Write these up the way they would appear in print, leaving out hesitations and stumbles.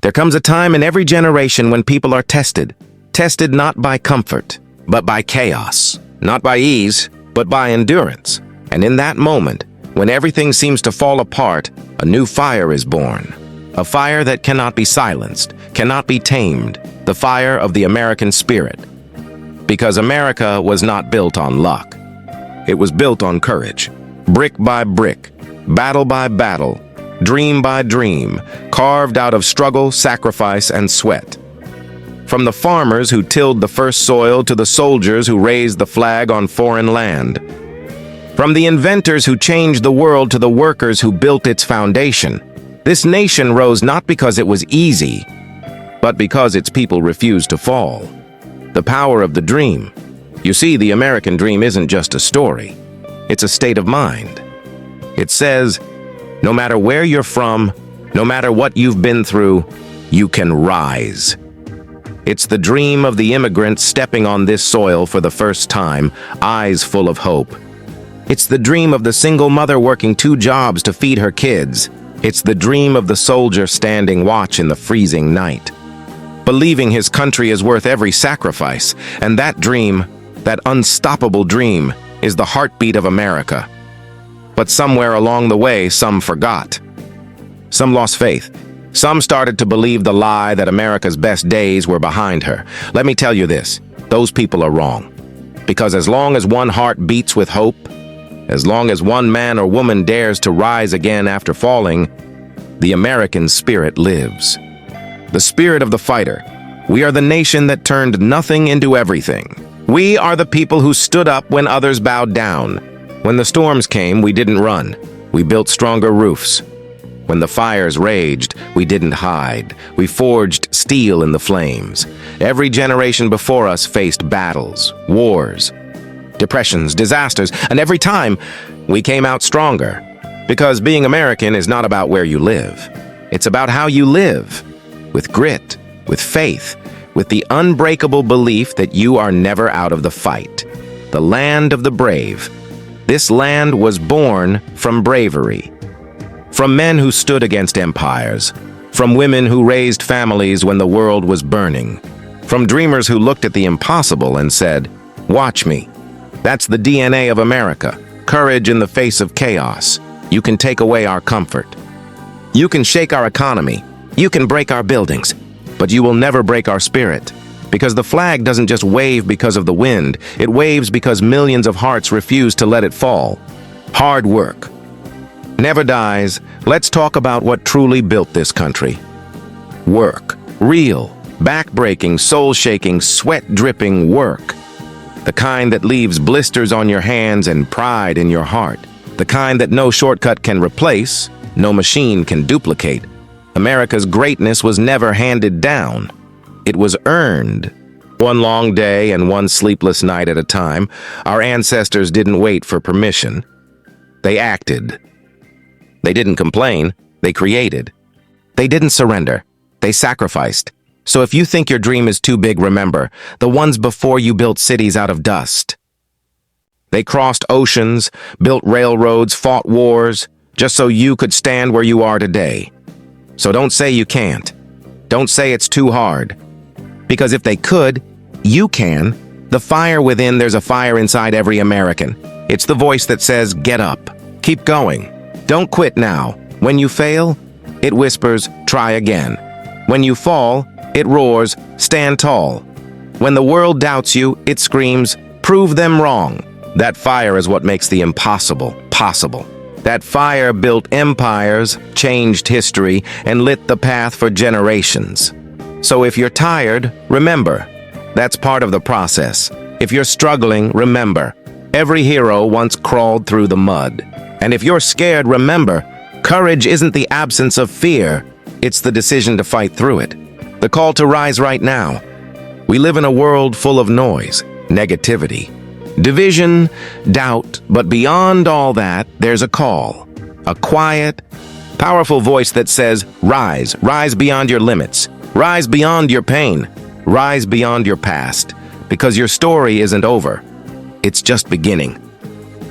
There comes a time in every generation when people are tested. Tested not by comfort, but by chaos. Not by ease, but by endurance. And in that moment, when everything seems to fall apart, a new fire is born. A fire that cannot be silenced, cannot be tamed. The fire of the American spirit. Because America was not built on luck. It was built on courage. Brick by brick, battle by battle, dream by dream, carved out of struggle, sacrifice, and sweat. From the farmers who tilled the first soil to the soldiers who raised the flag on foreign land. From the inventors who changed the world to the workers who built its foundation. This nation rose not because it was easy, but because its people refused to fall. The power of the dream. You see, the American dream isn't just a story. It's a state of mind. It says, no matter where you're from, no matter what you've been through, you can rise. It's the dream of the immigrant stepping on this soil for the first time, eyes full of hope. It's the dream of the single mother working 2 jobs to feed her kids. It's the dream of the soldier standing watch in the freezing night, believing his country is worth every sacrifice. And that dream, that unstoppable dream, is the heartbeat of America. But somewhere along the way, some forgot. Some lost faith. Some started to believe the lie that America's best days were behind her. Let me tell you this, those people are wrong. Because as long as one heart beats with hope, as long as one man or woman dares to rise again after falling, the American spirit lives. The spirit of the fighter. We are the nation that turned nothing into everything. We are the people who stood up when others bowed down. When the storms came, we didn't run. We built stronger roofs. When the fires raged, we didn't hide. We forged steel in the flames. Every generation before us faced battles, wars, depressions, disasters, and every time, we came out stronger. Because being American is not about where you live. It's about how you live. With grit, with faith, with the unbreakable belief that you are never out of the fight. The land of the brave. This land was born from bravery. From men who stood against empires. From women who raised families when the world was burning. From dreamers who looked at the impossible and said, "Watch me." That's the DNA of America. Courage in the face of chaos. You can take away our comfort. You can shake our economy. You can break our buildings. But you will never break our spirit. Because the flag doesn't just wave because of the wind. It waves because millions of hearts refuse to let it fall. Hard work never dies. Let's talk about what truly built this country. Work. Real, back-breaking, soul-shaking, sweat-dripping work. The kind that leaves blisters on your hands and pride in your heart. The kind that no shortcut can replace, no machine can duplicate. America's greatness was never handed down. It was earned. One long day and one sleepless night at a time, our ancestors didn't wait for permission. They acted. They didn't complain, they created. They didn't surrender, they sacrificed. So if you think your dream is too big, remember, the ones before you built cities out of dust. They crossed oceans, built railroads, fought wars, just so you could stand where you are today. So don't say you can't. Don't say it's too hard. Because if they could, you can. The fire within, there's a fire inside every American. It's the voice that says, get up, keep going. Don't quit now. When you fail, it whispers, try again. When you fall, it roars, stand tall. When the world doubts you, it screams, prove them wrong. That fire is what makes the impossible possible. That fire built empires, changed history, and lit the path for generations. So if you're tired, remember, that's part of the process. If you're struggling, remember, every hero once crawled through the mud. And if you're scared, remember, courage isn't the absence of fear, it's the decision to fight through it. The call to rise right now. We live in a world full of noise, negativity, division, doubt, but beyond all that, there's a call. A quiet, powerful voice that says, rise, rise beyond your limits, rise beyond your pain, rise beyond your past, because your story isn't over. It's just beginning.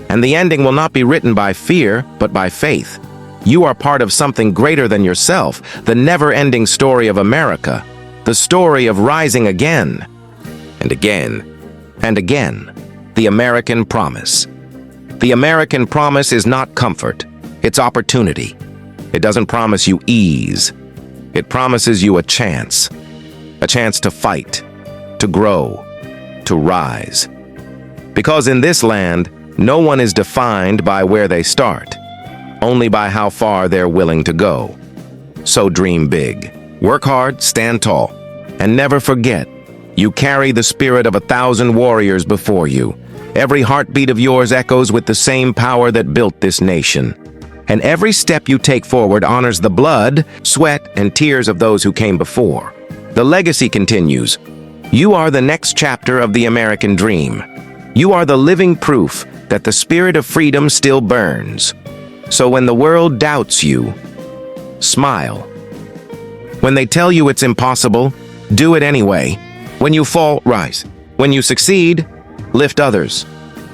And the ending will not be written by fear, but by faith. You are part of something greater than yourself, the never-ending story of America, the story of rising again, and again, and again. The American promise. The American promise is not comfort, it's opportunity. It doesn't promise you ease. It promises you a chance to fight, to grow, to rise. Because in this land, no one is defined by where they start, only by how far they're willing to go. So dream big, work hard, stand tall, and never forget, you carry the spirit of 1,000 warriors before you. Every heartbeat of yours echoes with the same power that built this nation. And every step you take forward honors the blood, sweat, and tears of those who came before. The legacy continues. You are the next chapter of the American dream. You are the living proof that the spirit of freedom still burns. So when the world doubts you, smile. When they tell you it's impossible, do it anyway. When you fall, rise. When you succeed, lift others.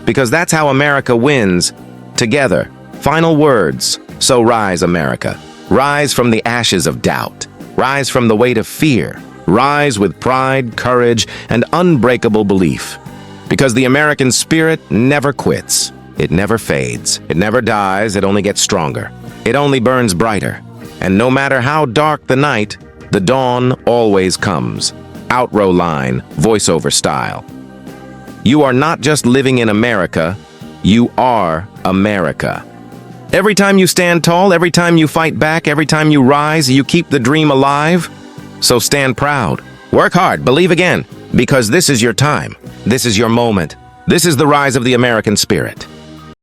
Because that's how America wins, together. Final words. So rise, America. Rise from the ashes of doubt. Rise from the weight of fear. Rise with pride, courage, and unbreakable belief. Because the American spirit never quits. It never fades. It never dies. It only gets stronger. It only burns brighter. And no matter how dark the night, the dawn always comes. Outrow line, voiceover style. You are not just living in America, you are America. Every time you stand tall, every time you fight back, every time you rise, you keep the dream alive. So stand proud. Work hard, believe again, because this is your time. This is your moment. This is the rise of the American spirit.